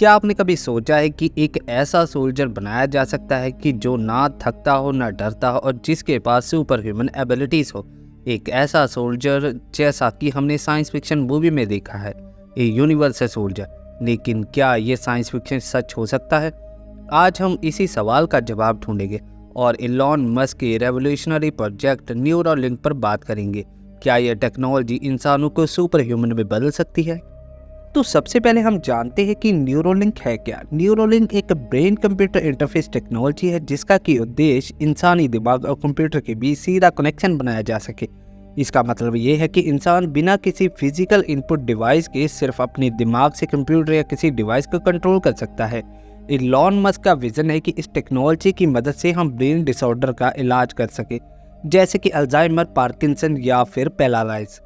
क्या आपने कभी सोचा है कि एक ऐसा सोल्जर बनाया जा सकता है कि जो ना थकता हो, ना डरता हो और जिसके पास सुपर ह्यूमन एबिलिटीज हो? एक ऐसा सोल्जर जैसा कि हमने साइंस फिक्शन मूवी में देखा है, ए यूनिवर्सल सोल्जर। लेकिन क्या ये साइंस फिक्शन सच हो सकता है? आज हम इसी सवाल का जवाब ढूंढेंगे और इलॉन मस्क के रेवोल्यूशनरी प्रोजेक्ट न्यूरोलिंक पर बात करेंगे। क्या यह टेक्नोलॉजी इंसानों को सुपर ह्यूमन में बदल सकती है? तो सबसे पहले हम जानते हैं कि न्यूरोलिंक है क्या। न्यूरोलिंक एक ब्रेन कंप्यूटर इंटरफेस टेक्नोलॉजी है जिसका की उद्देश्य इंसानी दिमाग और कंप्यूटर के बीच सीधा कनेक्शन बनाया जा सके। इसका मतलब ये है कि इंसान बिना किसी फिजिकल इनपुट डिवाइस के सिर्फ अपने दिमाग से कंप्यूटर या किसी डिवाइस को कंट्रोल कर सकता है। इलॉन मस्क का विजन है कि इस टेक्नोलॉजी की मदद से हम ब्रेन डिसऑर्डर का इलाज कर सके, जैसे कि अल्जाइमर, पार्किंसन या फिर पैरालाइज।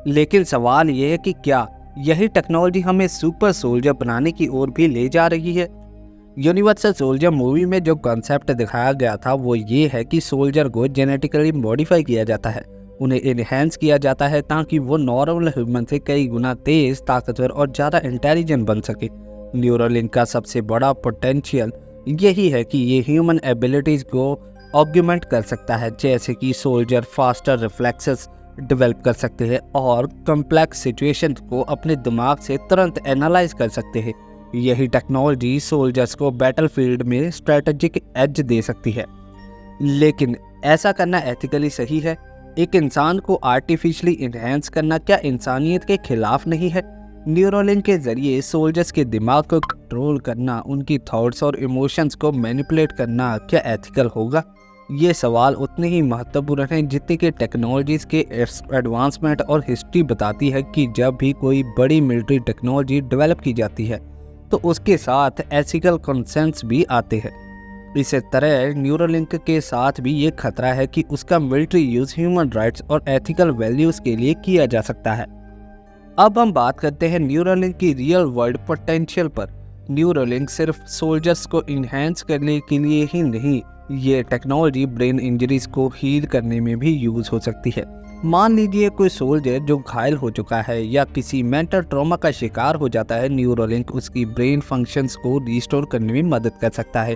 लेकिन सवाल यह है कि क्या यही टेक्नोलॉजी हमें सुपर सोल्जर बनाने की ओर भी ले जा रही है? यूनिवर्सल सोल्जर मूवी में जो कॉन्सेप्ट दिखाया गया था वो ये है कि सोल्जर को जेनेटिकली मॉडिफाई किया जाता है, उन्हें इनहेंस किया जाता है ताकि वो नॉर्मल ह्यूमन से कई गुना तेज, ताकतवर और ज़्यादा इंटेलिजेंट बन सके। न्यूरोलिंक का सबसे बड़ा पोटेंशियल यही है कि ये ह्यूमन एबिलिटीज़ को ऑग्यूमेंट कर सकता है, जैसे कि सोल्जर फास्टर रिफ्लेक्सेस डेवलप कर सकते हैं और कॉम्प्लेक्स सिचुएशन को अपने दिमाग से तुरंत एनालाइज कर सकते हैं। यही टेक्नोलॉजी सोल्जर्स को बैटलफील्ड में स्ट्रेटेजिक एज दे सकती है। लेकिन ऐसा करना एथिकली सही है? एक इंसान को आर्टिफिशियली इनहेंस करना क्या इंसानियत के खिलाफ नहीं है? न्यूरोलिंक के जरिए सोल्जर्स के दिमाग को कंट्रोल करना, उनकी थॉट्स और इमोशंस को मैनिपुलेट करना क्या एथिकल होगा? ये सवाल उतने ही महत्वपूर्ण हैं जितने कि टेक्नोलॉजीज़ के एडवांसमेंट और हिस्ट्री बताती है कि जब भी कोई बड़ी मिलिट्री टेक्नोलॉजी डेवलप की जाती है तो उसके साथ एथिकल कंसर्न्स भी आते हैं। इसी तरह न्यूरोलिंक के साथ भी ये खतरा है कि उसका मिलिट्री यूज़ ह्यूमन राइट्स और एथिकल वैल्यूज़ के लिए किया जा सकता है। अब हम बात करते हैं न्यूरोलिंक की रियल वर्ल्ड पोटेंशियल पर। न्यूरोलिंक सिर्फ सोल्जर्स को इन्हेंस करने के लिए ही नहीं, ये टेक्नोलॉजी ब्रेन इंजरीज को हील करने में भी यूज हो सकती है। मान लीजिए कोई सोल्जर जो घायल हो चुका है या किसी मेंटल ट्रॉमा का शिकार हो जाता है, न्यूरोलिंक उसकी ब्रेन फंक्शंस को रिस्टोर करने में मदद कर सकता है।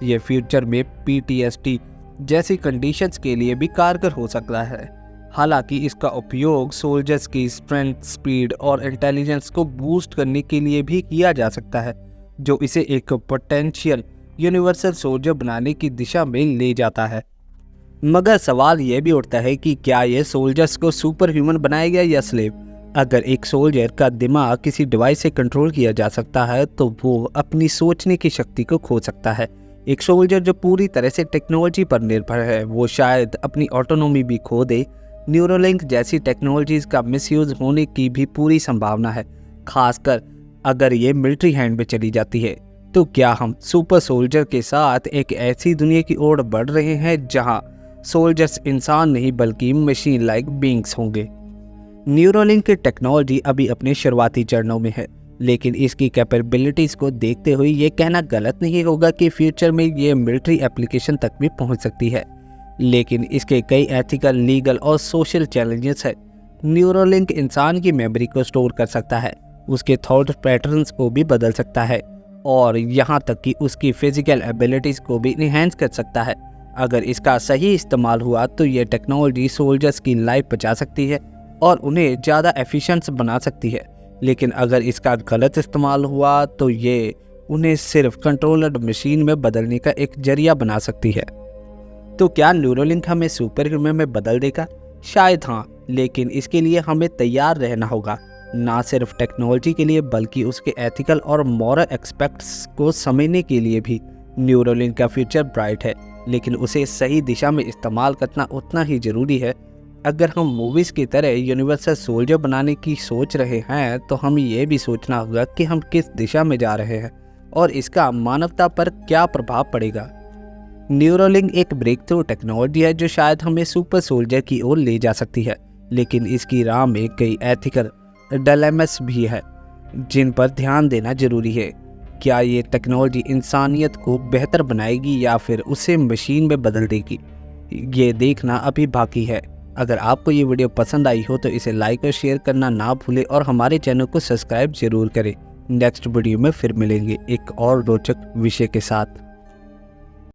ये फ्यूचर में PTSD जैसी कंडीशंस के लिए भी कारगर हो सकता है। हालांकि इसका उपयोग सोल्जर्स की स्ट्रेंथ, स्पीड और इंटेलिजेंस को बूस्ट करने के लिए भी किया जा सकता है, जो इसे एक पोटेंशियल यूनिवर्सल सोल्जर बनाने की दिशा में ले जाता है। मगर सवाल यह भी उठता है कि क्या ये सोल्जर्स को सुपर ह्यूमन बनाएगा या स्लेव? अगर एक सोल्जर का दिमाग किसी डिवाइस से कंट्रोल किया जा सकता है तो वो अपनी सोचने की शक्ति को खो सकता है। एक सोल्जर जो पूरी तरह से टेक्नोलॉजी पर निर्भर है वो शायद अपनी ऑटोनॉमी भी खो दे। न्यूरोलिंक जैसी टेक्नोलॉजीज का मिसयूज होने की भी पूरी संभावना है, खासकर अगर ये मिलिट्री हैंड में चली जाती है। तो क्या हम सुपर सोल्जर के साथ एक ऐसी दुनिया की ओर बढ़ रहे हैं जहां सोल्जर्स इंसान नहीं बल्कि मशीन लाइक बीइंग्स होंगे? न्यूरोलिंक की टेक्नोलॉजी अभी अपने शुरुआती चरणों में है, लेकिन इसकी कैपेबिलिटीज़ को देखते हुए ये कहना गलत नहीं होगा कि फ्यूचर में ये मिलिट्री एप्लीकेशन तक भी पहुंच सकती है। लेकिन इसके कई एथिकल, लीगल और सोशल चैलेंजेस हैं। न्यूरोलिंक इंसान की मेमोरी को स्टोर कर सकता है, उसके थॉट पैटर्न्स को भी बदल सकता है और यहाँ तक कि उसकी फिजिकल एबिलिटीज़ को भी इन्हेंस कर सकता है। अगर इसका सही इस्तेमाल हुआ तो ये टेक्नोलॉजी सोल्जर्स की लाइफ बचा सकती है और उन्हें ज़्यादा एफिशिएंट बना सकती है। लेकिन अगर इसका गलत इस्तेमाल हुआ तो ये उन्हें सिर्फ कंट्रोलर मशीन में बदलने का एक जरिया बना सकती है। तो क्या न्यूरोलिंक हमें सुपर ह्यूमन में बदल देगा? शायद हाँ, लेकिन इसके लिए हमें तैयार रहना होगा, ना सिर्फ टेक्नोलॉजी के लिए बल्कि उसके एथिकल और मॉरल एस्पेक्ट्स को समझने के लिए भी। न्यूरोलिंक का फ्यूचर ब्राइट है, लेकिन उसे सही दिशा में इस्तेमाल करना उतना ही ज़रूरी है। अगर हम मूवीज़ की तरह यूनिवर्सल सोल्जर बनाने की सोच रहे हैं तो हमें ये भी सोचना होगा कि हम किस दिशा में जा रहे हैं और इसका मानवता पर क्या प्रभाव पड़ेगा। न्यूरोलिंक एक ब्रेक थ्रू टेक्नोलॉजी है जो शायद हमें सुपर सोल्जर की ओर ले जा सकती है, लेकिन इसकी राह में कई एथिकल डायलेमास भी है जिन पर ध्यान देना जरूरी है। क्या ये टेक्नोलॉजी इंसानियत को बेहतर बनाएगी या फिर उसे मशीन में बदल देगी? ये देखना अभी बाकी है। अगर आपको ये वीडियो पसंद आई हो तो इसे लाइक और शेयर करना ना भूलें और हमारे चैनल को सब्सक्राइब जरूर करें। नेक्स्ट वीडियो में फिर मिलेंगे एक और रोचक विषय के साथ।